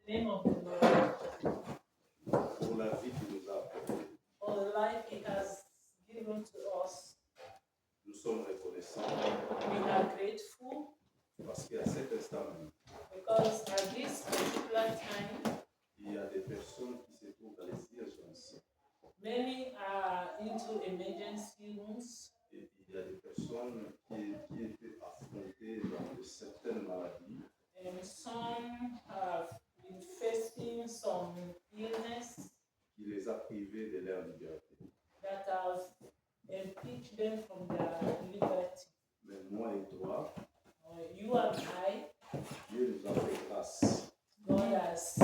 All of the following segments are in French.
name of the Lord. Pour la vie qu'il nous a apportée. For the life He has given to us. Nous sommes reconnaissants We are grateful parce qu'à cet instant même, because at this particular time, il y a des personnes qui se trouvent dans les urgences many are into emergency rooms, et il y a des personnes qui étaient affrontées dans de certaines maladies and some have been facing some illness qui les a privés de leur liberté. that have impeached them from their liberty. Mais moi et toi, You and I, Dieu nous a fait grâce God has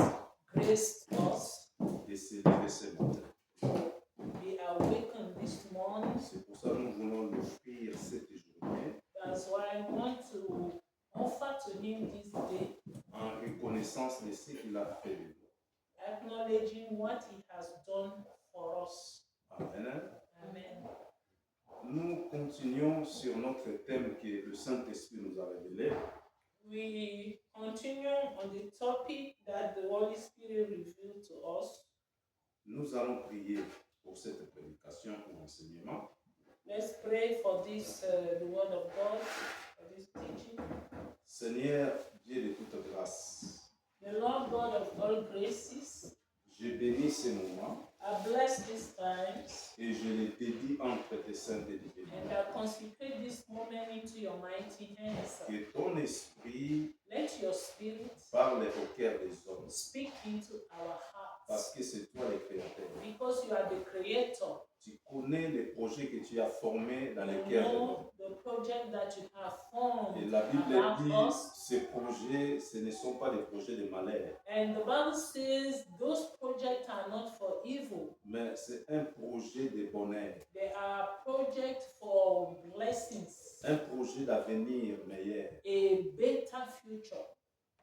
graced us de se lever ce matin. to be awakened this morning. C'est pour ça que nous voulons l'offrir cette journée That's why I want to offer to Him this day, en reconnaissance de ce qu'il a fait de nous. acknowledging what He has done for us. Amen. Amen. Nous continuons sur notre thème que le Saint-Esprit nous a révélé. We continue on the topic that the Holy Spirit revealed to us. Nous allons prier pour cette prédication ou enseignement. Let's pray for this, the Word of God, for this teaching. Seigneur, Dieu de toute grâce, The Lord God of all graces, je bénis ces moments I bless these times et je les dédie entre tes saintes et divines. and I consecrate this moment into your mighty hands. Que ton esprit Let your Spirit parle au cœur des hommes, speak into our parce hearts que c'est toi le créateur. because you are the Creator. Tu connais les projets que tu as formés dans le You cœur de l'homme. know the project that you have formed Et la Bible around dit, us. ces projets, ce ne sont pas des projets de malheur, And the Bible says those projects are not for evil. mais c'est un projet de bonheur, They are projects for blessings, un projet d'avenir meilleur, a better future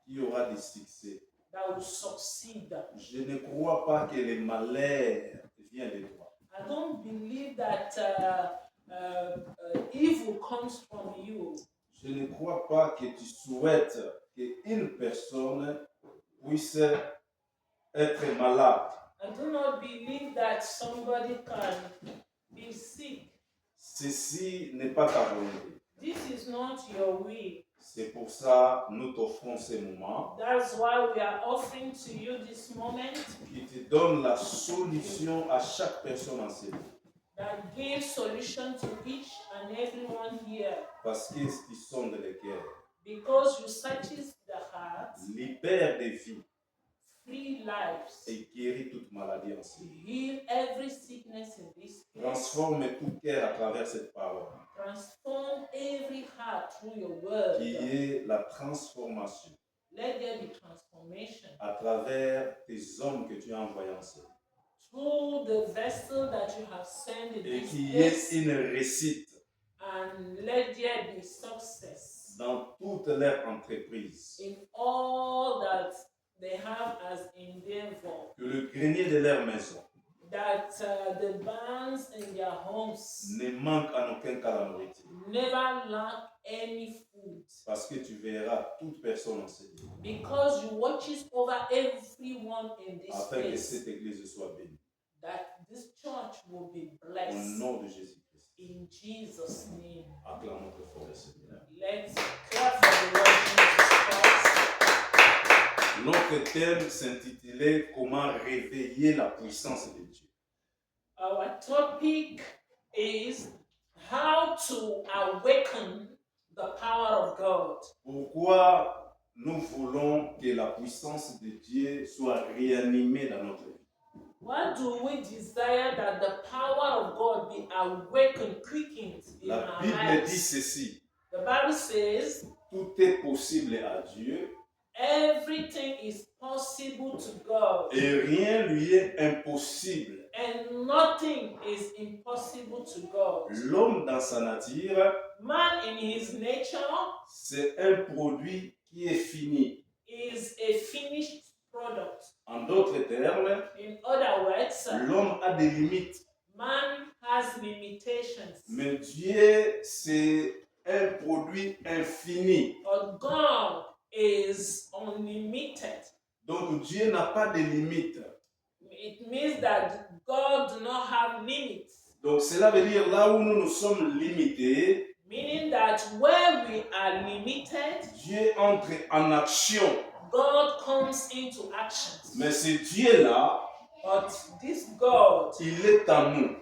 qui aura du succès. that will succeed. Je ne crois pas que le malheur vient de toi. I don't believe that evil comes from you. Je ne crois pas que tu souhaites qu'une personne puisse être malade. I do not believe that somebody can be sick. Ceci n'est pas ta volonté. This is not your will. C'est pour ça que nous t'offrons ces moments That's why we are offering to you this moment qui te donnent la solution à chaque personne en ce lieu. that gives solution to each and everyone here. Parce qu'ils sont dans le cœur. Because you searches the heart, Libère des vies free lives, et guérit toute maladie en ce lieu. heal every sickness in this place. Transforme tout cœur à travers cette parole Transform every heart through your word. qui est la transformation Let there be transformation à travers tes hommes que tu as envoyés en ce lieu. through the vessel that you have sent in Et this qui place, est une réussite and let there be success dans toutes leurs entreprises. in all that they have as endeavor. Que le grenier de leur maison That the barns in their homes ne manque en aucun cas la nourriture. never lack any food. Parce que tu verras toute personne en ce lieu. Because you watches over everyone in this Afin que place, cette église soit bénie. that this church will be Au blessed nom de Jésus-Christ. in Jesus' name. Acclamons très fort le Seigneur. Let's clap for the Lord Jesus Christ. Notre thème s'intitulait Comment réveiller la puissance de Dieu. Our topic is how to awaken the power of God. Pourquoi nous voulons que la puissance de Dieu soit réanimée dans notre vie? Why do we desire that the power of God be awakened, quickened in La our Bible dit lives? ceci. The Bible says Tout est possible à Dieu everything is possible to God, et rien lui est impossible. and nothing is impossible to God. L'homme dans sa nature, Man in his nature c'est un produit qui est fini. is a finished product. En d'autres termes, In other words, l'homme a des limites. man has limitations, Mais Dieu, c'est un produit infini. but God is unlimited. Donc Dieu n'a pas de limite. It means that God do not have limits. Donc cela veut dire là où nous sommes limités, Meaning that where we are limited, Dieu entre en action. God comes into action. Mais ce Dieu-là, But this God il est en nous.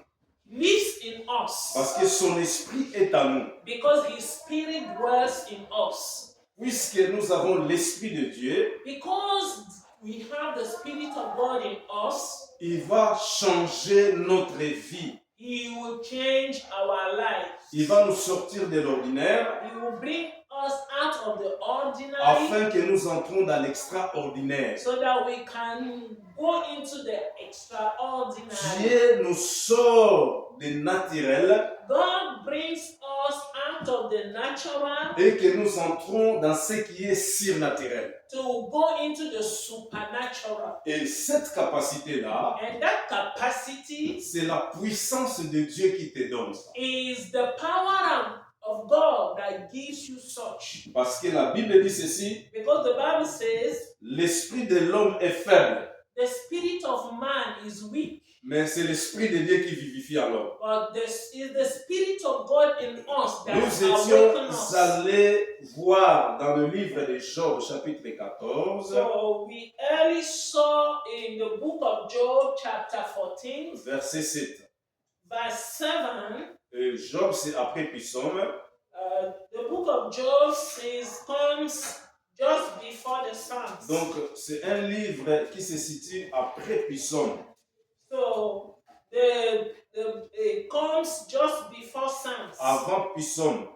lives in us Parce que son esprit est en nous. because His Spirit dwells in us. Puisque nous avons l'esprit de Dieu, Because we have the Spirit of God in us, il va changer notre vie. He will change our lives. Il va nous sortir de l'ordinaire He will bring us out of the ordinary afin que nous entrons dans l'extraordinaire. so that we can go into the extraordinary. Dieu nous sort du naturel God brings us out of the natural et que nous entrons dans ce qui est surnaturel. to go into the supernatural. Et cette capacité-là, And that capacity c'est la puissance de Dieu qui te donne ça. is the power of God that gives you such. Parce que la Bible dit ceci, Because the Bible says l'esprit de l'homme est faible, the spirit of man is weak, mais c'est l'esprit de Dieu qui vivifie en l'homme. but this is the spirit of God in us that Nous awakens étions us. allés voir dans le livre de Job, chapitre 14, So we early saw in the book of Job, chapter 14, verset 7. verse 7. Job, c'est après Psaume. The book of Job comes just before the Psalms. Donc, c'est un livre qui se situe après Psaume. So it comes just before Psalms. Avant Psaume.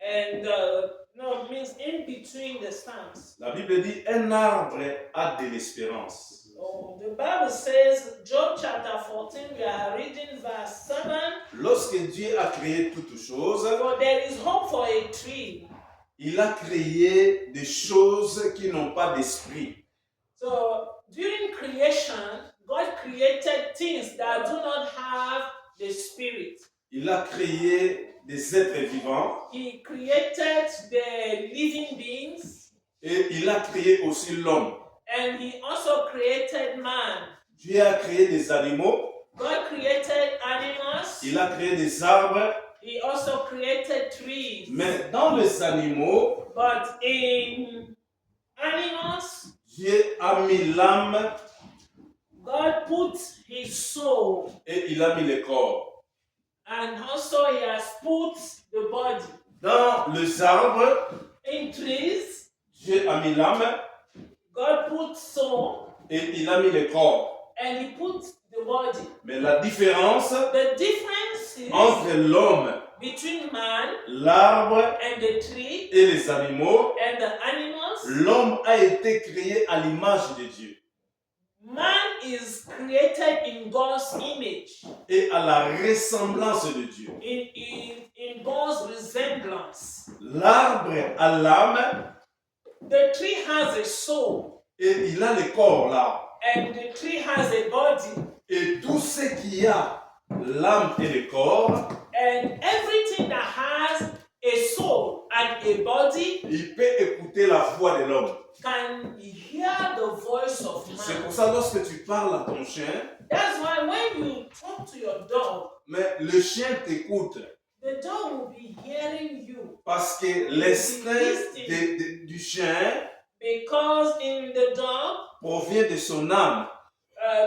And no, it means in between the Psalms. La Bible dit un arbre a de l'espérance. So the Bible says, Job chapter 14, we are reading verse 7. Lorsque Dieu a créé toutes choses, For there is hope for a tree. il a créé des choses qui n'ont pas d'esprit. So during creation, God created things that do not have the spirit. Il a créé des êtres vivants He created the living beings, et il a créé aussi l'homme. and He also created man. Dieu a créé des animaux, God created animals. il a créé des arbres, He also created trees. mais dans les animaux, But in animals, Dieu a mis l'âme God put His soul, et il a mis le corps. and also He has put the body. Dans les arbres, In trees, Dieu a mis l'âme God put soul, et il a mis le corps. and He put the body. Mais la différence The difference is entre l'homme, between man l'arbre and the tree et les animaux, and the animals. l'homme a été créé à l'image de Dieu Man is created in God's image, et à la ressemblance de Dieu. in God's resemblance. L'arbre a l'âme The tree has a soul, et il a le corps là. and the tree has a body. Et tout ce qui a l'âme et le corps, And everything that has a soul and a body il peut écouter la voix de l'homme. can hear the voice of C'est pour man. ça lorsque tu parles à ton chien, That's why when you talk to your dog, mais le chien t'écoute the dog will be hearing you, parce que l'instinct du chien because in the dog provient de son âme.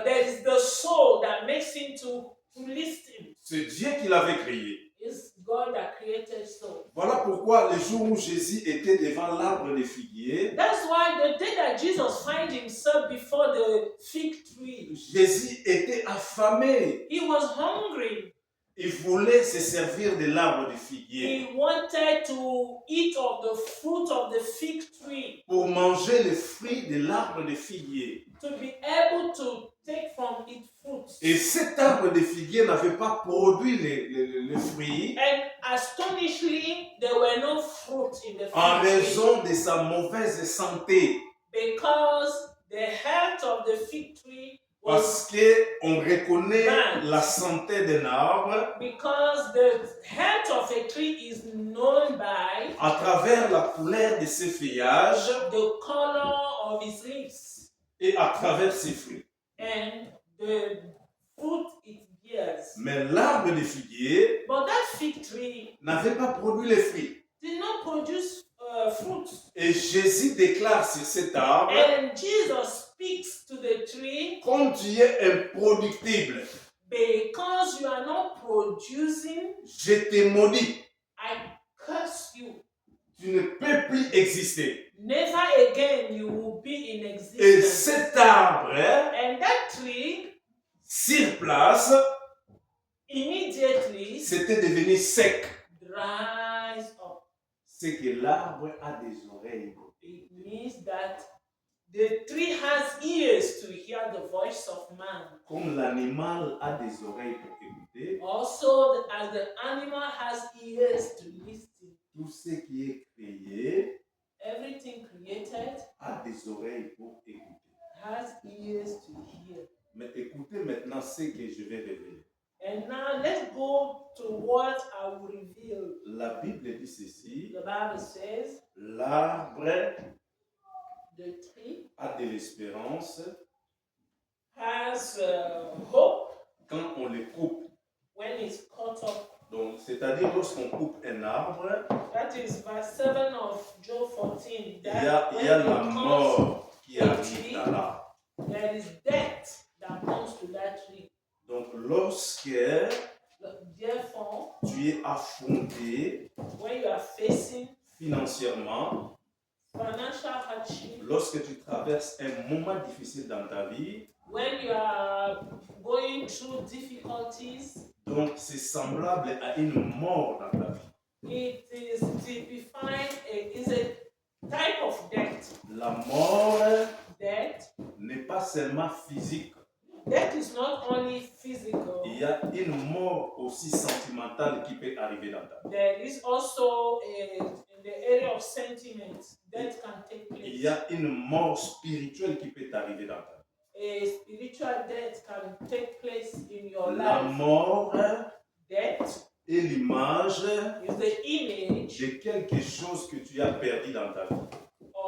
there is the soul that makes him to listen. C'est Dieu qui l'avait créé. It's God that created soul. Voilà pourquoi le jour où Jésus était devant l'arbre de figuier, That's why the day that Jesus found himself before the fig tree, Jésus était affamé. he was hungry. Il voulait se servir de l'arbre de figuier He wanted to eat of the fruit of the fig tree, pour manger les fruits de l'arbre de figuier. to be able to take from its fruits. Et cet arbre de figuier n'avait pas produit les fruits And astonishingly, there were no fruit in the en fig tree raison de sa mauvaise santé. because the health of the fig tree was Parce qu'on reconnaît la santé d'un arbre because the health of a tree is known by à travers la couleur de ses feuillages the color of its leaves. et à travers ses fruits. and the fruit it bears. Mais l'arbre de figuier But that fig tree n'avait pas produit les fruits. did not produce fruit. Et Jésus déclare sur cet arbre, And Jesus speaks to the tree, comme tu es improductible, because you are not producing, je te maudis. I curse you. Tu ne peux plus exister. Never again you will be in Et existence. cet arbre, And that tree, sur place, immediately c'était devenu sec. dries up. C'est que l'arbre a des oreilles. It means that the tree has ears to hear the voice of man. Comme l'animal a des oreilles pour écouter, Also, as the animal has ears to listen, tout ce qui est créé everything created a des oreilles pour écouter. has ears to hear. Mais écoutez maintenant ce que je vais révéler. And now let's go to what I will reveal. La Bible dit ceci, The Bible says l'arbre the tree a de l'espérance has hope quand on le coupe. when it's cut up. Donc, c'est-à-dire lorsqu'on coupe un arbre, That is verse 7 of Job 14. il That y a when la it comes, mort qui arrive dans l'arbre. there is death that comes to that tree. Donc, lorsque Therefore, tu es affronté when you are facing financièrement, financial hardship, lorsque tu traverses un moment difficile dans ta vie, when you are going through difficulties, donc c'est semblable à une mort dans ta vie. it is typified, is a type of death. La mort Death. n'est pas seulement physique, Death is not only physical. il y a une mort aussi sentimentale qui peut arriver dans ta vie. There is also in the area of sentiment, death can take Il y place. a une mort spirituelle qui peut arriver dans ta vie. A spiritual death can take place in your La life. mort Death est l'image is the image de quelque chose que tu as perdu dans ta vie.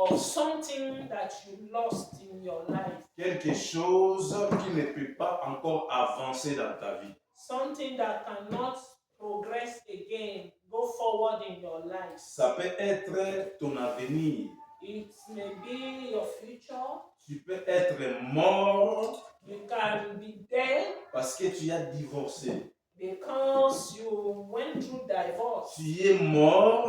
of something that you lost in your life. Quelque chose qui ne peut pas encore avancer dans ta vie. Something that cannot progress again, go forward in your life. Ça peut être ton avenir. It may be your future. Tu peux être mort You can be dead parce que tu as divorcé. because you went through divorce. Tu es mort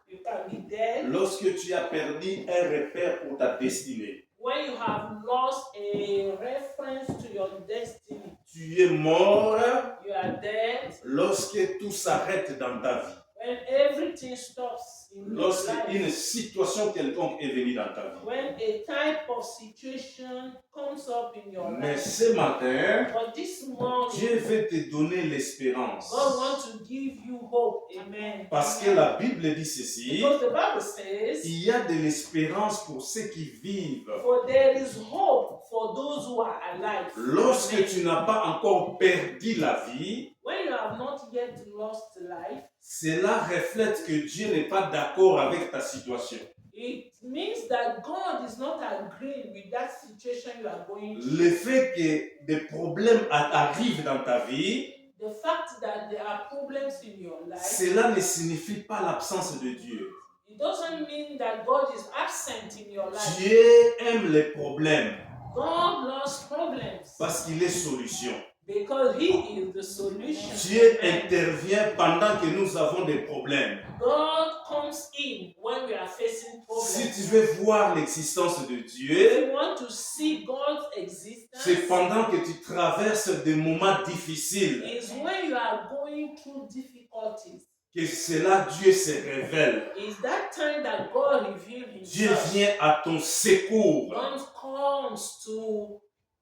You can be dead lorsque tu as perdu un repère pour ta destinée. when you have lost a reference to your destiny. Tu es mort You are dead lorsque tout s'arrête dans ta vie. when everything stops in your Lorsque life. une situation quelconque est venue dans ta vie. When a type of situation comes up in your Mais life. ce matin, But this morning, Dieu veut te donner l'espérance. God wants to give you hope. Amen. Parce que la Bible dit ceci, Because the Bible says, il y a de l'espérance pour ceux qui vivent. for there is hope for those who are alive. Lorsque Amen. tu n'as pas encore perdu la vie, When you have not yet lost life, cela reflète que Dieu n'est pas d'accord avec ta situation. it means that God is not agreeing with that situation you are going through. Le fait que des problèmes arrivent dans ta vie, The fact that there are problems in your life, cela ne signifie pas l'absence de Dieu. it doesn't mean that God is absent in your life. Dieu aime les problèmes God loves problems parce qu'il est solution. because He is the solution. Dieu Amen. intervient pendant que nous avons des problèmes. God comes in when we are facing Si problems. tu veux voir l'existence de If Dieu, you want to see God's existence, c'est pendant que tu traverses des moments difficiles is when you are going through difficulties. que cela Dieu se révèle. Is that time that God reveals Dieu Himself. vient à ton secours. God comes to,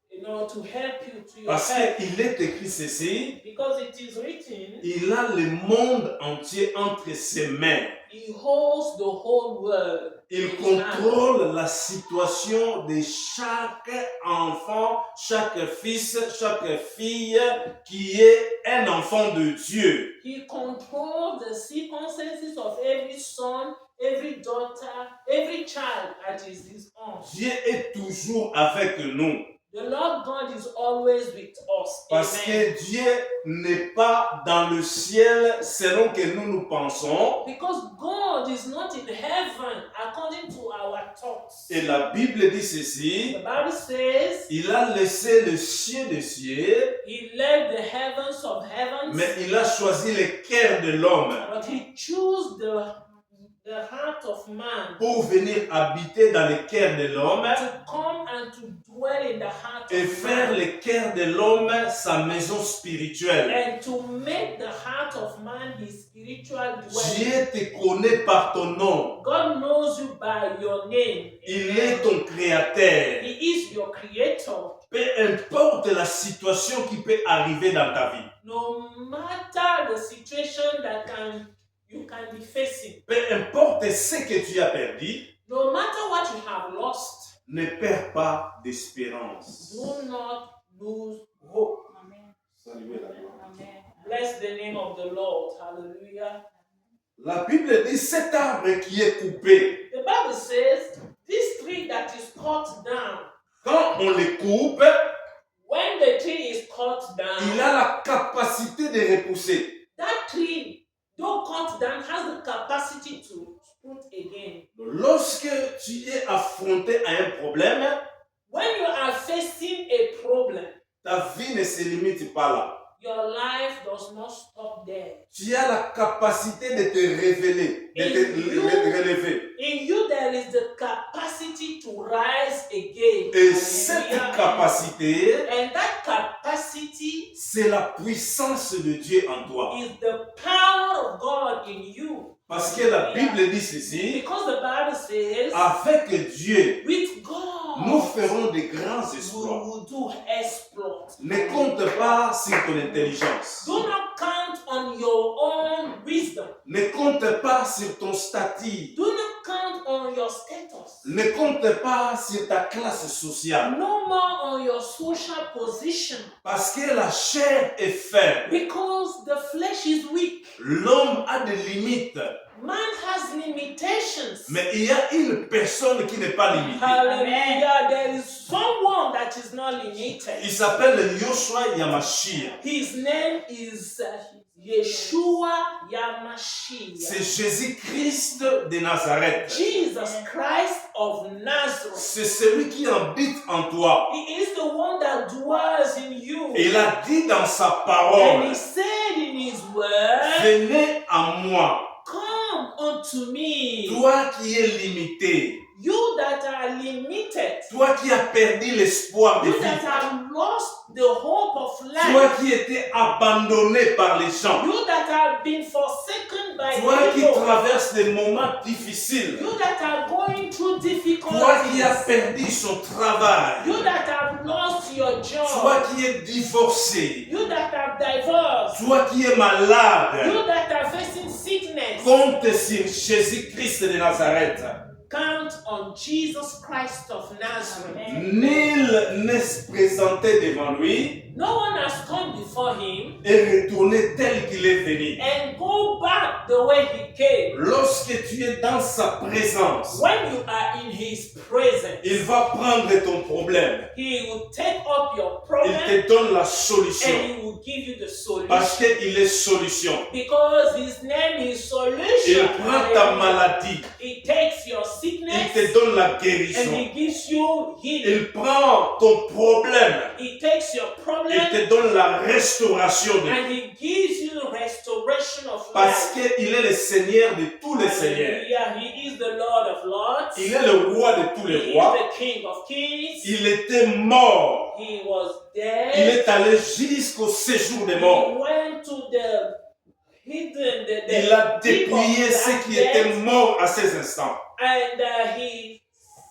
to help you, to your Parce help. qu'il est écrit ceci, Because it is written, il a le monde entier entre ses mains. He holds the whole world. Il contrôle la situation de chaque enfant, chaque fils, chaque fille qui est un enfant de Dieu. He controls the circumstances of every son, every daughter, every child that is his own. Dieu est toujours avec nous. The Lord God is always with us. Parce Amen. que Dieu n'est pas dans le ciel selon que nous pensons. Because God is not in heaven according to our thoughts. Et la Bible dit ceci. The Bible says Il a laissé le ciel des cieux, He left the heavens of heavens, mais il a choisi le cœur de l'homme but He chose the heart of man pour venir habiter dans le cœur de l'homme to come and to dwell in the heart et of faire man, le cœur de l'homme sa maison spirituelle. and to make the heart of man his spiritual dwelling. Dieu te connaît par ton nom. God knows you by your name. Il Amen. est ton créateur. He is your creator. Peu importe la situation qui peut arriver dans ta vie, No matter the situation that you can be facing, peu importe ce que tu as perdu, no matter what you have lost, ne perds pas d'espérance. do not lose hope. Saluez la gloire. Bless the name of the Lord. Hallelujah. La Bible dit cet arbre qui est coupé, The Bible says this tree that is cut down, quand on le coupe, when the tree is cut il down, a la capacité de repousser. that tree, though cut down, has the capacity to sprout again. Lorsque tu es affronté à un problème, When you are facing a problem, ta vie ne se limite pas là. your life does not stop there. Tu as la capacité de te révéler, de te relever. In you, there is the capacity to rise again. Et cette Hallelujah. capacité, And that capacity c'est la puissance de Dieu en toi. is the power of God in you. Parce que la Bible dit ceci, Because the Bible says, avec Dieu, with God, nous ferons de grands we exploits. will do exploits. Ne compte pas sur ton intelligence. Do not count on your own wisdom. Ne compte pas sur ton statut. Do not count on your status. Ne compte pas sur ta classe sociale. No more on your social position. Parce que la chair est faible. Because the flesh is weak. L'homme a des limites. Man has limitations. Mais il y a une personne qui n'est pas limitée. Hallelujah. There is someone that is not limited. Il s'appelle Yoshua Yamashiach. His name is Yeshua Yamashiach. C'est Jésus-Christ de Nazareth. Jesus Christ of Nazareth. C'est celui qui habite en toi. He is the one that dwells in you. Et il a dit dans sa And parole, he said in his word, venez à moi, come unto me, toi qui es limité, you that are limited, toi qui as perdu l'espoir de you that vivre, have lost the hope of toi life, qui étais abandonné par les gens, you that have been forsaken by toi qui people, traverses des moments difficiles, you that are going through difficulties, toi qui as perdu son travail, you that have lost your job, toi qui es divorcé, you that have divorced, toi qui es malade, you that are facing sickness, compte sur Jésus-Christ de Nazareth. count on Jesus Christ of Nazareth. Nul n'est se présenté devant lui No one has come before him et retourné tel qu'il est venu. and go back the way he came. Lorsque tu es dans sa présence, When you are in his presence, il va prendre ton problème. he will take up your Il problem te donne la and solution. he will give you the solution. Parce qu'il est solution. Because his name is Il solution. prend ta maladie. He takes your Il sickness te donne la and guérison. he gives you healing. Il prend ton problème. He takes your Il problem te donne la restauration de and he gives you restoration of Parce life. qu'il est le Seigneur de tous les seigneurs. Hallelujah. He is the Lord of Lords. Il est le roi de tous He les is rois. the King of Kings. Il était mort. He was Il dead. est allé jusqu'au séjour des He morts. went to the hidden, the Il a deep of dépouillé black ceux qui death, étaient morts à ces instants. and he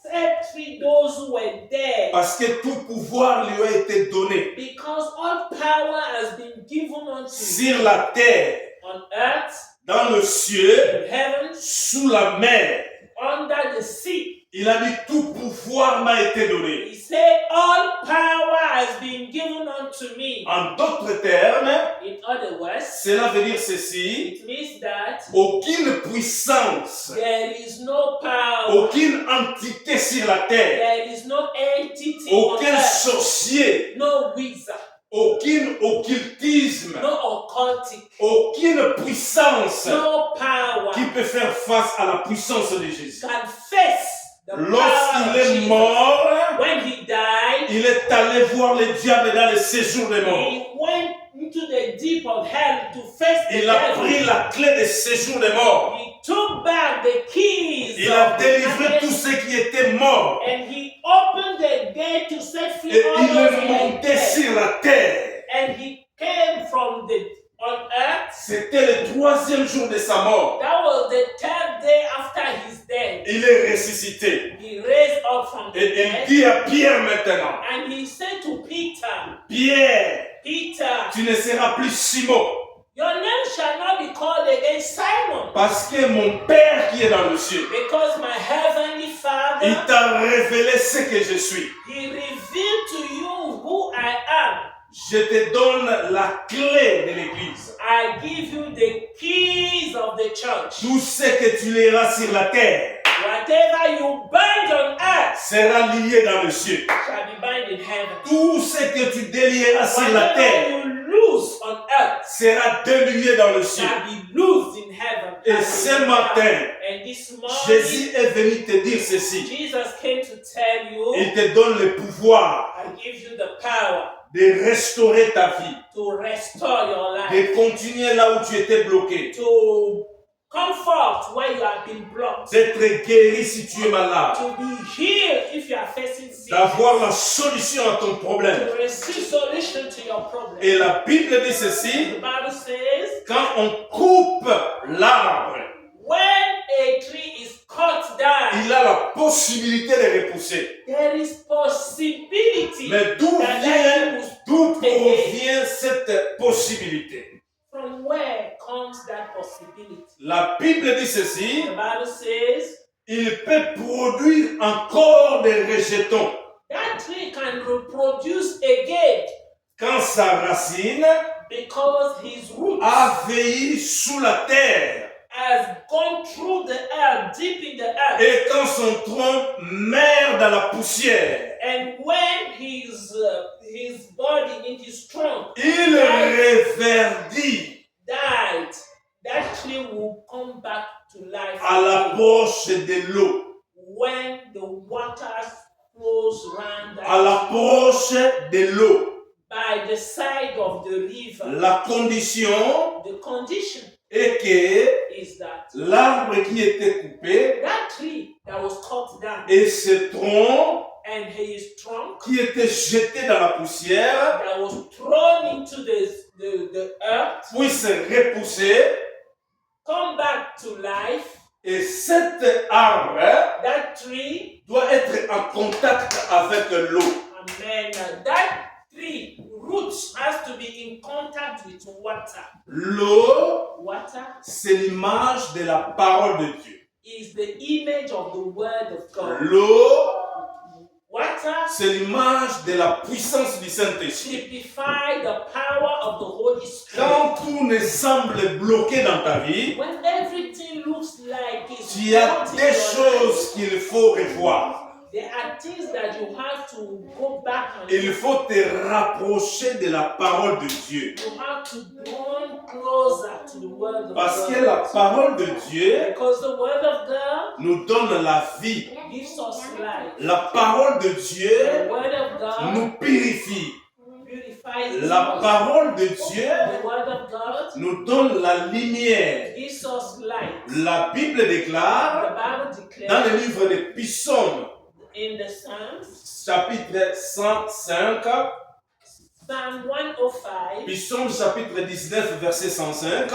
set free those who were dead. Parce que tout pouvoir lui a été donné Because all power has been given unto sur him la terre, on earth, dans le ciel, in heaven, sous la mer. under the sea. Il a dit tout pouvoir m'a été donné. He said, all power has been given unto me. En d'autres termes, In other words, cela veut dire ceci. it means that that aucune puissance, there is no power, aucune entité sur la terre, there is no entity on aucun earth, sorcier, no wizard, aucun occultisme, no occultic, aucune puissance no power qui peut faire face à la puissance de Jésus. can face the power Lorsqu'il of est Jesus. mort, When he died, il est allé voir le diable dans le séjour des morts. he went into the deep of hell to face the Il a devil. pris la clé des séjours des morts. He took back the keys Il a of the délivré darkness, tous ceux qui étaient morts. and he opened the gate to set free Et all il those est who were monté dead. sur la terre. And he came from the on earth. C'était le 3e jour de sa mort. That was the 3rd day after his death. Il est ressuscité. He raised up from the Et il dead, dit à Pierre maintenant, and he said to Peter, Pierre, Peter, tu ne seras plus Simon, your name shall not be called again Simon, parce que mon Père qui est dans le ciel, because my heavenly il Father, t'a révélé ce que je suis. he revealed to you who I am. Je te donne la clé de l'église. I give you the keys of the church. Tout ce que tu liras sur la terre Whatever you bind on earth sera lié dans le ciel. shall be bound in heaven. Tout ce que tu délieras sur la Whatever terre you loose on earth sera délié dans le ciel. shall be loosed in heaven. Et ce matin, And this morning, Jésus est venu te dire ceci. Jesus came to tell you, Il te donne le pouvoir I give you the power de restaurer ta vie, to restore your life, de continuer là où tu étais bloqué, to comfort where you have been blocked, d'être guéri si tu es malade, to be healed if you are facing sickness, d'avoir la solution à ton problème. to receive solution to your problem. Et la Bible dit ceci, The Bible says, quand on coupe l'arbre, when a tree is cut down, il a la possibilité de repousser. there is possibility Mais d'où that provient cette possibilité? from where comes that possibility? La Bible dit ceci, The Bible says il peut produire encore des rejetons that tree can reproduce again quand sa racine because his roots a veillé sous la terre has gone through the earth, deep in the earth. et quand son tronc meurt dans la poussière, And when his body in his trunk il reverdit died, that tree will come back to life à again. l'approche de l'eau, When the waters flows round that à l'approche de l'eau. by the side of the river. La condition The condition est que is that l'arbre qui était coupé that tree that was cut down et ce tronc and his trunk qui était jeté dans la poussière that was thrown into the earth puisse repousser come back to life. et cet arbre That tree, doit être en contact avec l'eau. amen, that tree roots has to be in contact with water. L'eau, Water c'est l'image de la parole de Dieu. is the image of the word of God. L'eau, Water c'est l'image de la puissance du Saint-Esprit. typify the power of the Holy Spirit. Quand tout ne semble bloqué dans ta vie, When everything looks like it's il y a not in des your life, choses qu'il faut revoir. there are things that you have to go back and Il faut te rapprocher de la parole de Dieu. you have to draw closer to the word of Parce que God. la parole de Dieu Because the word of God nous donne la vie. gives us life. La parole de Dieu The word of God nous purifie. purifies La us. parole de Dieu The word of God nous donne la lumière. gives us light. La Bible The déclare Bible dans le declares livre des Psaumes, in the Psalms, chapitre 105, Psalm 105, Psaume chapitre 19, verset 105,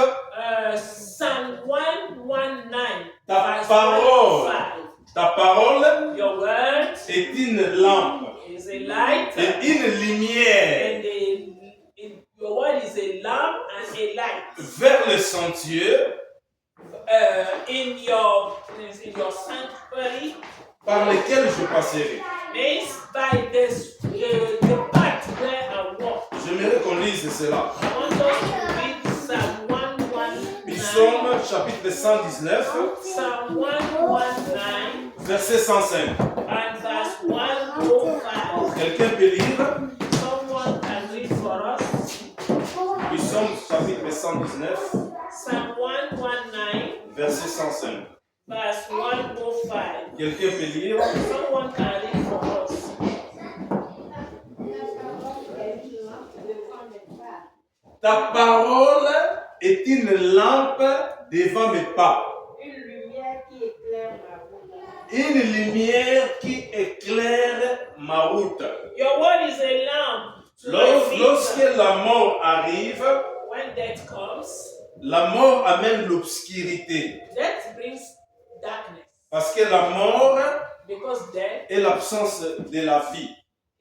Psalm 119, Ta verse parole. 105. ta parole Your word est une lampe is a light, et une lumière and your word is a lamp and a light. vers le sentier In your sanctuary, par lequel je passerai. means by the path where I walk. J'aimerais qu'on lise cela. I want us to read Psalm 119, Psaume chapitre 119, Psalm 119 verset 105. and verse 105. Quelqu'un peut lire? Someone can read for us. Psaume chapitre 119, Psalm 119 verset 105. verse 105. Quelqu'un peut lire? Someone can read for us. Ta parole est une lampe devant mes pas. Une lumière qui éclaire ma route. Une lumière qui éclaire ma route. Your word is a lamp to my feet. Lorsque la mort arrive, When death comes, la mort amène l'obscurité. death brings darkness. Parce que la mort Because death est l'absence de la vie.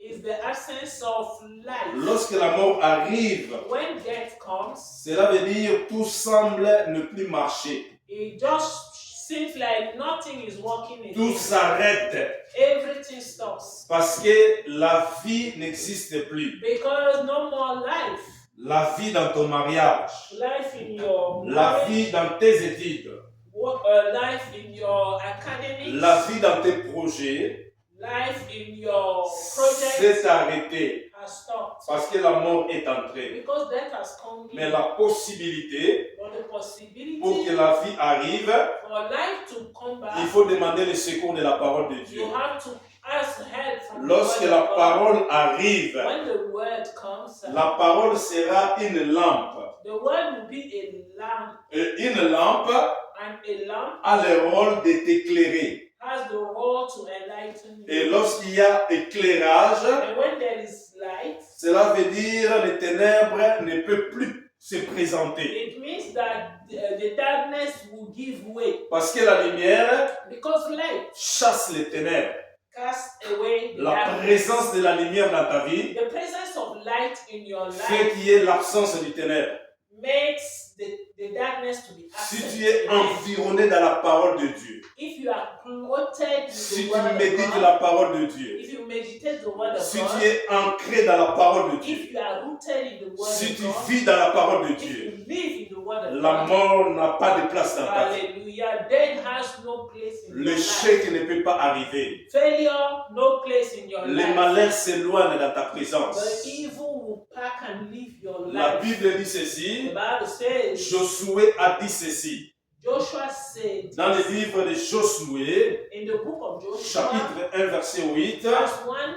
is the absence of life. Lorsque la mort arrive, When death comes, cela veut dire tout semble ne plus marcher. it just seems like nothing is working Tout again. s'arrête Everything stops. parce que la vie n'existe plus. Because no more life. La vie dans ton mariage, Life in your la marriage, vie dans tes études, life in your academics, la vie dans tes projets life in your project s'est arrêtée has stopped. parce que la mort est entrée. Because death has come Mais in. la possibilité But the possibility pour que la vie arrive, for life to come back, il faut demander le secours de la parole de Dieu. you have to ask help from Lorsque the la word of God. parole arrive, When the word comes, la parole sera une lampe. the word will be a lamp, Et une lampe and a lamp a le rôle de t'éclairer. has the role to enlighten Et you. lorsqu'il y a éclairage, And when there is light, cela veut dire que les ténèbres ne peuvent plus se présenter. it means that the darkness will give way. Parce que la lumière Because light chasse les ténèbres. casts away the La darkness. présence de la lumière dans ta vie The presence of light in your fait life qu'il y ait l'absence du ténèbre. makes the darkness to be Si absent. tu es environné dans la parole de Dieu, If you are clothed with si the tu word of médites God, la parole de Dieu, if you meditate the word of si God, tu es ancré dans la parole de Dieu, if you are rooted in the word si of tu God, vis dans la parole de if Dieu, you live in the word of la God, mort n'a pas de place dans ta vie. hallelujah, death has no place in your life. L'échec ne peut pas arriver. Failure, no place in your Les life. malheurs s'éloignent dans ta The présence. evil will pack and leave your La life. Bible dit The ceci, Bible says, Josué a dit ceci. Joshua said, Dans le livre de Josué, in the book of Joshua, chapitre 1, verset 8, verse 1,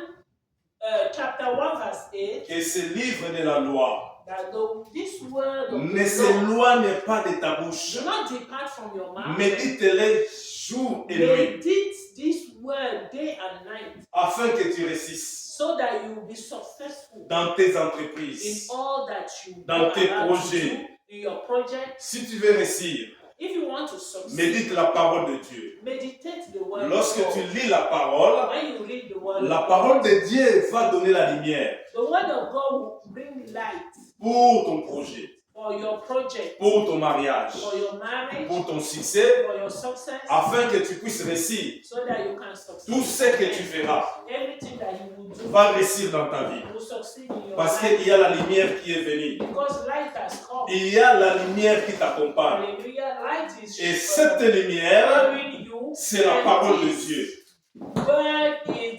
chapter 1, verse 8, que ce livre de la loi that this word of ne the Lord s'éloigne pas de ta bouche. do not depart from your mouth. Médite-les jour et nuit, Medite this word day and night, afin que tu réussisses so that you will be successful dans tes in entreprises. all that you Dans go tes about to projets. do, in your project. Si tu veux réussir, If you want to succeed, médite la parole de Dieu. meditate the word Lorsque of tu God. lis la parole, When you read the word la of parole God, de Dieu va donner la lumière the word of God will bring light pour ton projet, for your project, pour ton mariage, for your marriage, pour ton succès, for your success, afin que tu puisses réussir. so that you can succeed. Tout ce que tu feras Everything that you will do va réussir dans ta vie. will succeed in your Parce life. qu'il y a la lumière qui est venue. Because light has come. Il y a la lumière qui t'accompagne. Hallelujah. Light is Et cette lumière, showing you. c'est la parole de Dieu.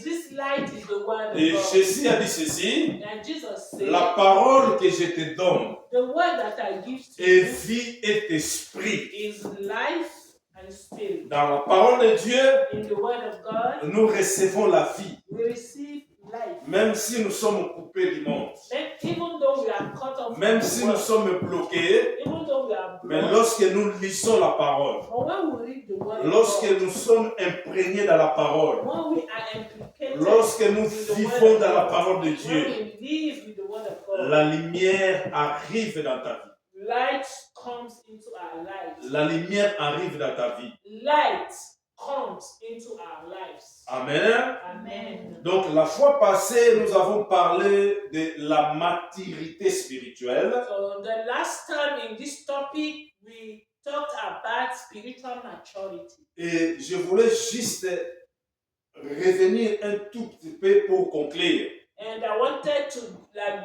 This light is the word Et of God. Jésus a dit ceci, And Jesus said, la parole que je te donne the word that I give to est you vie et esprit. is life and spirit. Dans la parole de Dieu, In the word of God, nous recevons la vie, we receive life. même si nous sommes coupés du monde, And even though we are cut off même from si the nous world, sommes bloqués, even though we are mais blocked, lorsque nous lisons la parole, but when we read the word lorsque of God, nous sommes imprégnés dans la parole, when we are implicated lorsque nous with the word vivons of dans la God, parole de when Dieu, we live with the word of God, la lumière arrive dans ta vie. light comes into our lives. La lumière arrive dans ta vie. Light comes into our lives. Amen. Amen. Donc la fois passée, nous avons parlé de la maturité spirituelle. So the last time in this topic, we talked about spiritual maturity. Et je voulais juste revenir un tout petit peu pour conclure. And I wanted to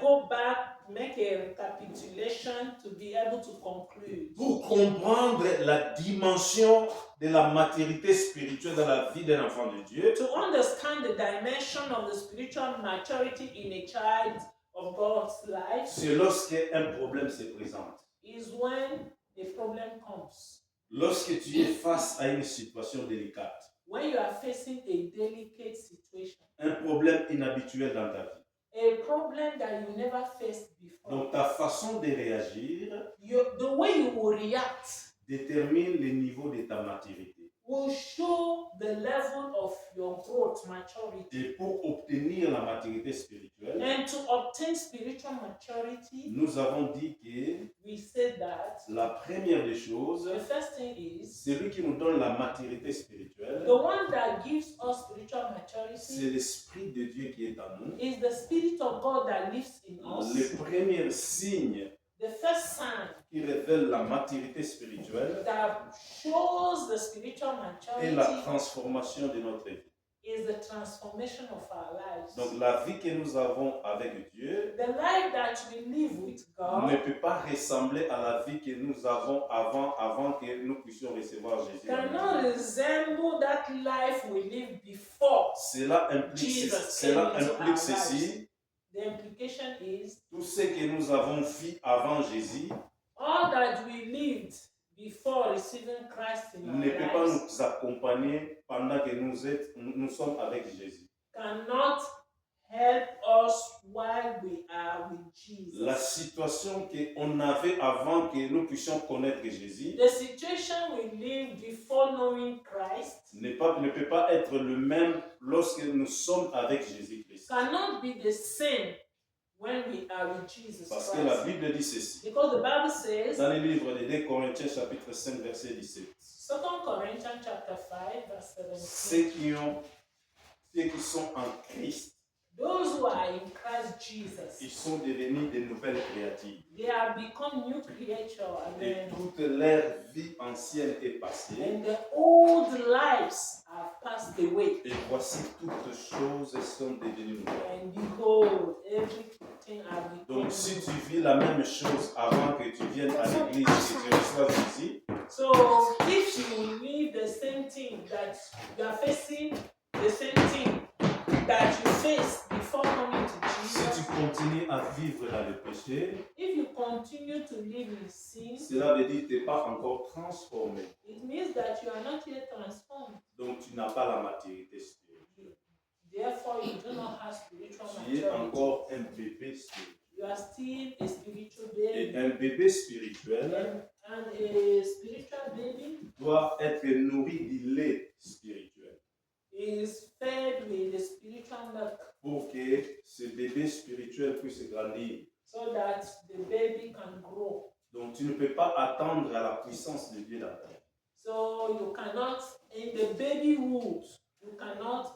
go back, make a recapitulation to be able to conclude. Pour comprendre la dimension de la maturité spirituelle dans la vie d'un enfant de Dieu, To understand the dimension of the spiritual maturity in a child of God's life c'est lorsqu'un problème se présente. is when a problem comes. Lorsque tu es face à une situation délicate, When you are facing a delicate situation, un problème inhabituel dans ta vie. a problem that you never faced before. Donc ta façon de réagir The way you will react détermine le niveau de ta maturité. will show the level of your growth, maturity. Et pour obtenir la maturité spirituelle, And to obtain spiritual maturity, nous avons dit que we said that la première des choses, the first thing is celui qui nous donne la maturité spirituelle, the one that gives us spiritual c'est maturity l'Esprit de Dieu qui est en nous. is the Spirit of God that lives in us. Le premier signe The first sign qui révèle la maturité spirituelle that shows the spiritual est la maturity transformation de notre vie. is the transformation of our lives. Donc la vie que nous avons avec Dieu The life that we live with God ne peut pas ressembler à la vie que nous avons avant que nous puissions recevoir Jésus. cannot resemble that life we lived before. Cela implique ceci. The implication is Tout ce que nous avons fait avant Jésus all that we lived before receiving Christ in our ne peut pas lives nous accompagner pendant que nous sommes avec Jésus. cannot help us while we are with Jesus. La situation qu'on avait avant que nous puissions connaître Jésus The situation we lived before knowing Christ ne peut pas être le même lorsque nous sommes avec Jésus-Christ. cannot be the same when we are with Jesus Parce que la Christ. Bible dit ceci. Because the Bible says, Dans le livre de 2 Corinthiens chapitre 5 verset 17. 2 Corinthians chapter 5 verse 17, Ceux qui sont en Christ, those who are in Christ Jesus, ils sont devenus de nouvelles créatures. they have become new creature, Et amen. toute leur vie ancienne est passée. And the old lives have passed away. Et voici toutes choses sont devenues nouvelles. And behold, everything has become Donc si tu new. vis la même chose avant que tu viennes à l'église et que tu reçois Jésus, So if you live the same thing that you are facing, the same thing that you faced before coming to si tu Jesus, continues à vivre dans le péché, if you continue to live in sin, cela veut dire que tu n'es pas encore transformé. it means that you are not yet transformed. Donc tu n'as pas la maturité spirituelle. Therefore, you do not have spiritual Tu es maturity. encore un bébé spirituel. You are still a spiritual Et baby. un bébé spirituel And a spiritual baby doit être nourri du lait spirituel. is fed with the spiritual milk Pour que ce bébé spirituel puisse grandir. so that the baby can grow. Donc tu ne peux pas attendre à la puissance de Dieu dans ta vie. So you cannot, in the babyhood, you cannot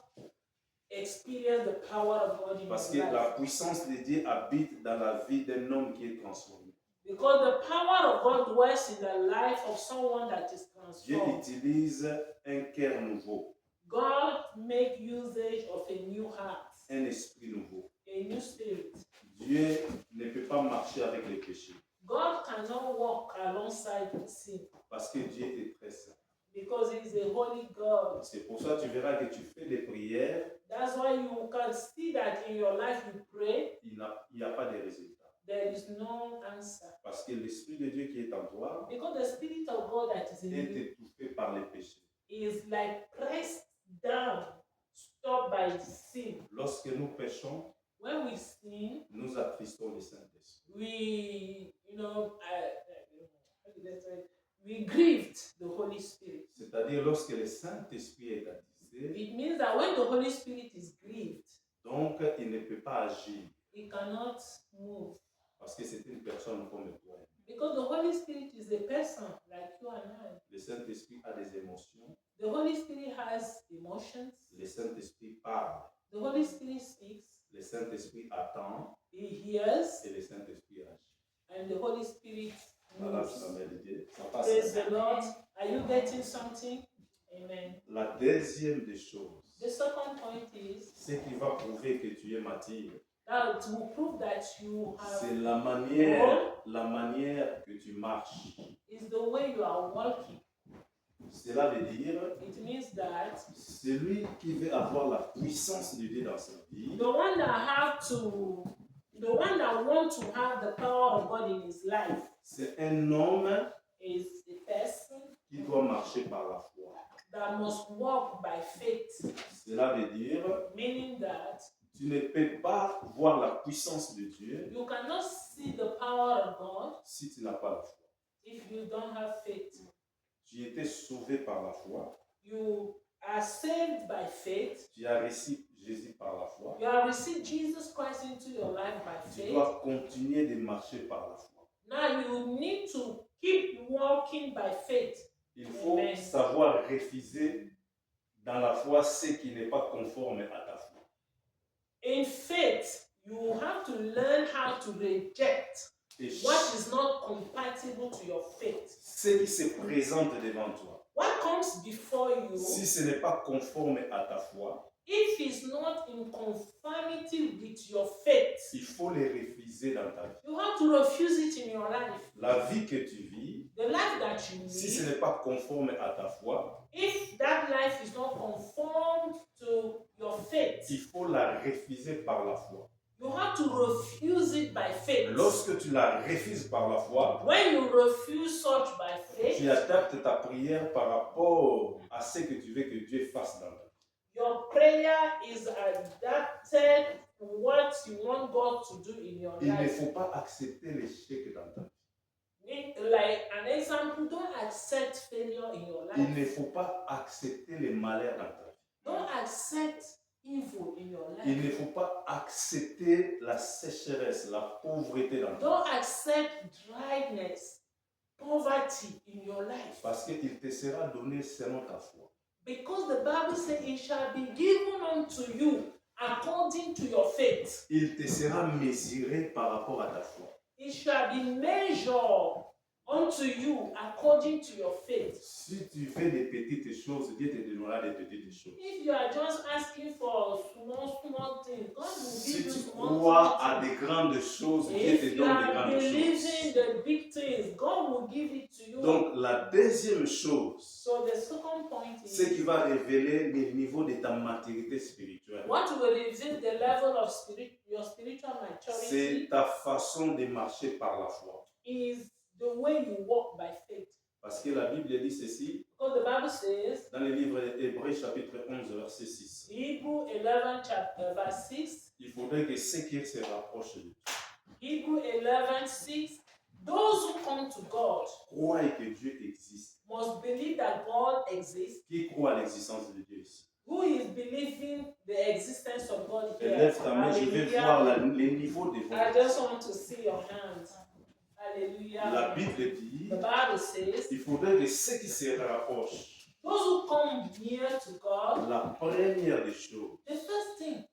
experience the power of God in Parce que your la life. puissance de Dieu habite dans la vie d'un homme qui est transformé. Because the power of God dwells in the life of someone that is Dieu transformed. utilise un cœur nouveau, God make usage of a new heart, un esprit nouveau. a new spirit. Dieu ne peut pas marcher avec les péchés God cannot walk alongside with sin parce que Dieu est très saint. because He is a holy God. C'est pour ça que tu verras que tu fais des prières, That's why you can see that in your life you pray, il n'y a pas de résultat. there is no answer. Parce que l'esprit de Dieu qui est en toi Because the Spirit of God that is in est you étouffé par les péchés. is like pressed down, stopped by sin. Lorsque nous péchons, When we sin, nous attristons le Saint-Esprit. we, how did I say? We grieved the Holy Spirit. C'est-à-dire lorsque le Saint-Esprit est attristé, It means that when the Holy Spirit is grieved, donc il ne peut pas agir He cannot move. parce que c'est une personne comme toi. Because the Holy Spirit is a person like you and I. Le Saint-Esprit a des émotions, The Holy Spirit has emotions. le Saint-Esprit parle, The Holy Spirit speaks. le Saint-Esprit attend He hears. et le Saint-Esprit agit. And the Holy Spirit Voilà, moves. ça veut dire. Ça passe. Praise the Lord. Are you getting something? Amen. La deuxième des choses, The second point is ce qui va prouver que tu es mature, That will prove that you C'est have la manière que tu marches. is the way you are walking. Cela veut dire, It means that celui qui veut avoir la puissance de Dieu dans sa vie, the one that want to have the power of God in his life c'est un homme is a person qui doit marcher par la foi. that must walk by faith. Cela veut dire, Meaning that tu ne peux pas voir la puissance de Dieu you cannot see the power of God si tu n'as pas la foi. if you don't have faith. Tu étais sauvé par la foi, You are saved by faith. tu as reçu Jésus par la foi. You have received Jesus Christ into your life by Tu faith. dois continuer de marcher par la foi. Now you need to keep walking by faith. Il faut Amen. savoir refuser dans la foi ce qui n'est pas conforme à ta foi. In faith, you have to learn how to reject Et what is not compatible to your faith. ce qui se présente devant toi, What comes before you, si ce n'est pas conforme à ta foi, if it's not in conformity with your faith, il faut les refuser dans ta vie. you have to refuse it in your life. La vie que tu vis, The life that you si ce live, n'est pas conforme à ta foi, if that life is not conformed to your faith, il faut la refuser par la foi. you have to refuse it by faith. Lorsque tu la refuses par la foi, When you refuse such by faith, tu adaptes ta prière par rapport à ce que tu veux que Dieu fasse dans ta vie. your prayer is adapted to what you want God to do in your Il ne life. faut pas accepter l'échec dans ta vie. Like an example, don't accept failure in your Il ne life. faut pas accepter les malheurs dans ta vie. Don't accept evil in your Il life. ne faut pas accepter la sécheresse, la pauvreté dans ta vie. Don't accept dryness, poverty in your life. Parce qu'il te sera donné selon ta foi. Because the Bible says it shall be given unto you according to your faith. Il te sera mesuré par rapport à ta foi. It shall be measured unto you according to your faith. Si tu fais des petites choses, Dieu te donnera des petites choses. If you are just asking for small things, God will Si give you tu small crois à things. des grandes choses, Dieu If te you donne des are grandes believing choses. the big things, God will give it to you. Donc la deuxième chose, So the second point ce qui is va révéler le niveau de ta maturité spirituelle, what will reveal the level of your spiritual c'est maturity ta façon de marcher par la foi. is the way you walk by faith. Parce que la Bible dit ceci Because the Bible says, dans le livre d'Hébreux chapitre 11 verset 6. Hebrew 11 chapter verse 6, Il faudrait que ceux qui se rapprochent de Dieu Hebrew 11 6, those who come to God croient que Dieu existe. must believe that God exists. Qui croit à l'existence de Dieu ici? Who is believing the existence of God here? Lève ta main, je vais voir Hallelujah. le niveau de I votre. just want to see your hands. Hallelujah. La Bible dit The Bible says, il faudrait que ceux qui se rapprochent, those who come near to God, la première des choses, the first thing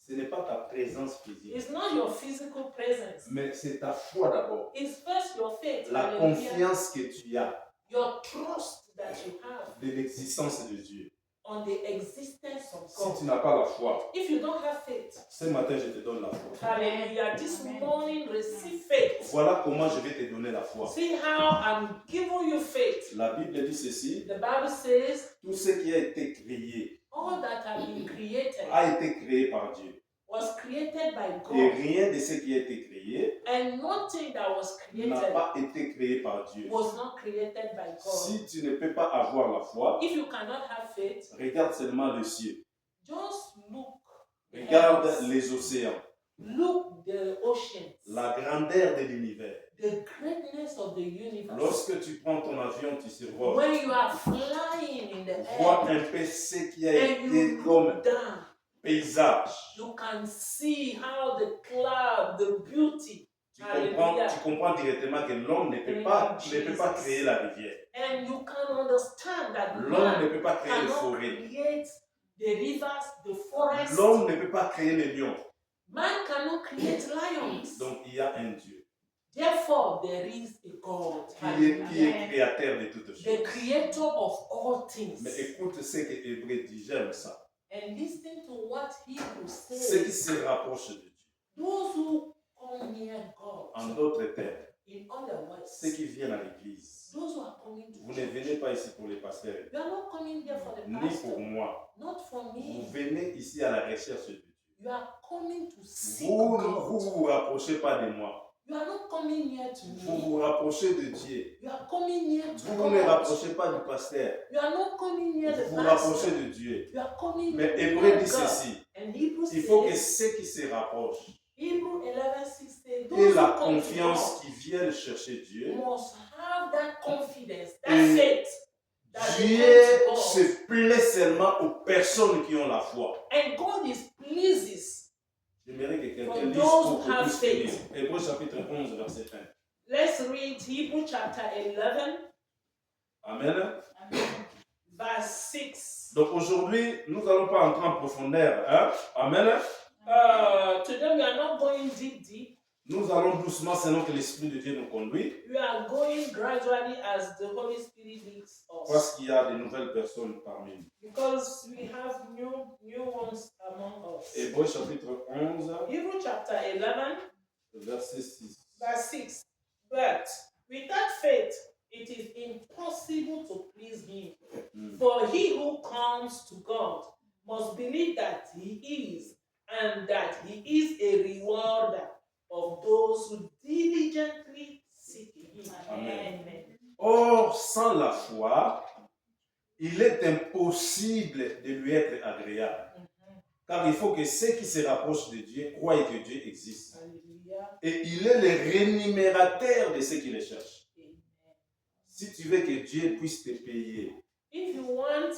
ce n'est pas ta présence physique, is not your physical presence. mais c'est ta foi d'abord. It's first your faith. La Hallelujah. confiance que tu as Your trust that you have de l'existence de Dieu. on the existence of Si God. tu n'as pas la foi, If you don't have faith, ce matin je te donne la foi. hallelujah, this morning receive faith. Voilà comment je vais te donner la foi. See how I'm giving you faith. La Bible dit ceci, The Bible says, tout ce qui a été créé all that have been created a été créé par Dieu. was created by Et God, rien de ce qui a été créé and nothing that was n'a created pas été créé par Dieu. was not created by God. Si tu ne peux pas avoir la foi, If you cannot have faith, regarde seulement le ciel. just look. the Regarde heavens. les océans, Look the oceans, la grandeur de l'univers. the greatness of the universe. Lorsque tu prends ton avion, tu survoles. When you are flying in the Vois air un peu ce qui a and été you comme look down, paysage. you can see how the cloud, the beauty, Tu comprends directement que l'homme ne peut pas créer la rivière. and you can understand that L'homme ne man peut pas créer les cannot forêts. create the rivers, the forests. L'homme ne peut pas créer les lions. Man cannot create lions. Donc il y a un Dieu Therefore, there is a God, qui est créateur de toutes the choses. creator of all things. Mais écoute ce que Hébreu dit, j'aime ça. And listen to what Hebrew Ceux qui says. se rapprochent de Dieu. Those who come near God, En d'autres termes, in other words, ceux qui viennent à l'église, those who are coming to vous ne church, venez pas ici pour les pasteurs, you are not coming here for the ni pour pastor, moi. not for Vous me. venez ici à la recherche de Dieu. You are coming to seek Vous ne God. vous rapprochez pas de moi. You are not coming near to Vous me. vous rapprochez de Dieu. You are coming near to Vous ne God. rapprochez pas du pasteur. You are not coming near the Vous vous rapprochez pastor. de Dieu. You are coming Mais near Hébreu dit God. ceci. And Hebrews Il faut que says, ceux qui se rapprochent Hebrews 11:6 says, aient those la who come to confiance God qui viennent chercher Dieu. must have that confidence, that Et faith that they Dieu come to God. se plaît seulement aux personnes qui ont la foi. And God is pleases. J'aimerais que quelqu'un For lise those pour who qu'on have puisse faith. finir. Hébreu chapitre 11, verset 1. Let's read Hebrews chapter 11, Amen. verse 6. Donc aujourd'hui, nous n'allons pas entrer en profondeur. Hein? Amen. Today we are not going deep. Nous allons doucement selon que l'Esprit de Dieu nous conduit. We are going gradually as the Holy Spirit leads us. Parce qu'il y a de nouvelles personnes parmi nous. Because we have new ones among us. Hébreu chapitre 11, Hebrews chapter 11, verset 6. verse 6. But without faith, it is impossible to please Him. For he who comes to God must believe that He is, and that He is a rewarder of those who diligently seek Him. Amen. Amen. Or, sans la foi, il est impossible de lui être agréable. Car il faut que ceux qui se rapprochent de Dieu croient que Dieu existe. Hallelujah. Et il est le rémunérateur de ceux qui le cherchent. Amen. Si tu veux que Dieu puisse te payer, If you want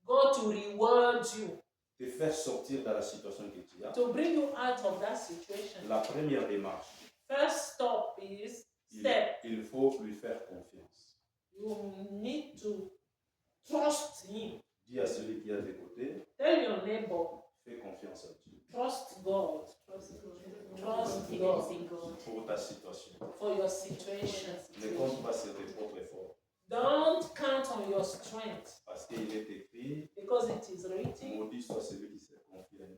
God to reward you, te faire sortir de la situation que tu as, to bring you out of that situation, la première démarche, first step is il faut lui faire confiance. you need to trust Him. Dis à celui qui est à tes côtés, Tell your neighbor, fais confiance à Dieu trust God. Trust God pour ta situation. for your situation. Ne compte pas sur tes propres efforts. Don't count on your strength, Parce qu'il est écrit, because it is written, maudit soit celui qui se confie à un homme.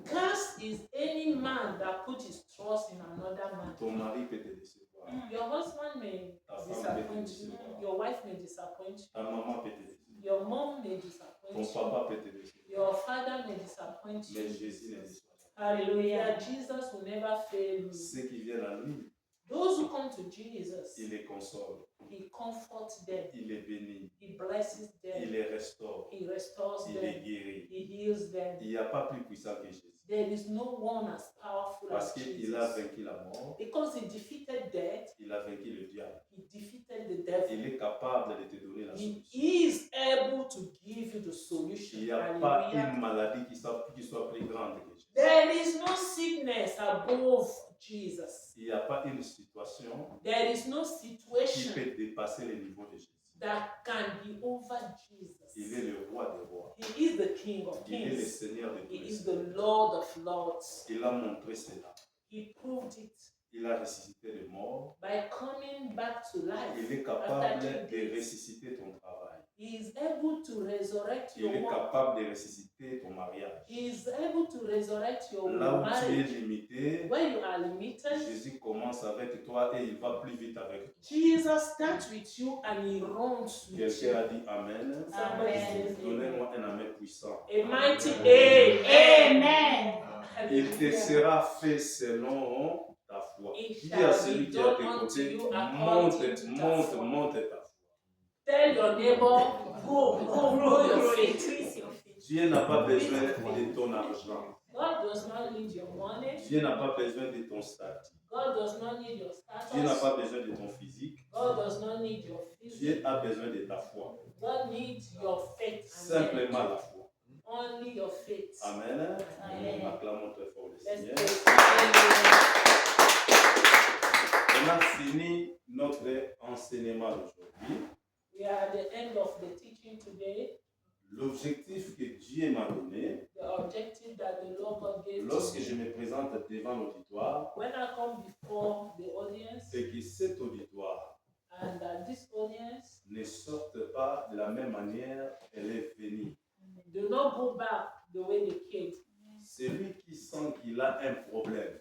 cursed is any man that put his trust in another man. Ton mari peut te décevoir. Your husband may Ta femme peut te disappoint you. décevoir. Your wife may disappoint you. Ta maman peut te décevoir. Your mom may Ton disappoint you. papa peut te décevoir. Your father may disappoint Mais you. Jésus ne déçoit pas. Hallelujah. Jesus will never fail you. Ceux qui viennent à lui, Those who come to Jesus, il les console, He comforts them. il les bénit, He blesses il them. les restaure, He restores il les them. guérit. He heals them. Il n'y a pas plus puissant que Jésus. There is no one as powerful Parce as qu'il a Jesus. vaincu la mort, Because He defeated death, il a vaincu le diable. He defeated the devil. Il est capable de te donner la He solution. is able to give you the solution. Il n'y a pas Hallelujah. une maladie qui soit plus grande que Jésus. There is no sickness above Jesus. Il n'y a pas une situation There is no qui situation peut dépasser le niveau de Jésus. that can be over Jesus. Il est le roi des rois. He is the King of Il est le Kings. Seigneur de tous He les is the seigneurs. Lord of Lords. Il a montré cela. He proved it Il a ressuscité les morts. by coming back to life. Il est capable de ressusciter ton travail. He is able to resurrect Il your est work. capable de ressusciter ton mariage. He is able to resurrect your Là où tu es marriage. limité, Where you are limited, Jésus commence avec toi et il va plus vite avec toi. Jesus starts with you and He runs with Quelqu'un you. a dit Amen. Somebody Amen. says Donnez-moi un amen puissant. a mighty Amen. Amen. Il te Hallelujah. sera fait selon ta foi. It Dis à shall celui be qui est à done tes unto côtés, you according monte, to ta monte, foi. monte ta foi. Tell your neighbor, grow your faith. Dieu n'a pas besoin de ton argent. God does not need your money. Dieu n'a pas besoin de ton statut. God does not need your Dieu n'a status. pas besoin de ton physique. God does not need your physique. Dieu a besoin de ta foi. God needs your faith. Simplement la foi. Only your faith. Amen. Amen. Acclamons très fort le Let's Seigneur. pray. On a fini notre enseignement aujourd'hui. We are at the end of the teaching today. L'objectif que Dieu m'a donné, The objective that the Lord God gave lorsque to je me. me présente devant l'auditoire, When I come before the audience, c'est que cet auditoire and that this audience ne sorte pas de la même manière qu'elle est venue. do not go back the way they came. Celui qui sent a un problème.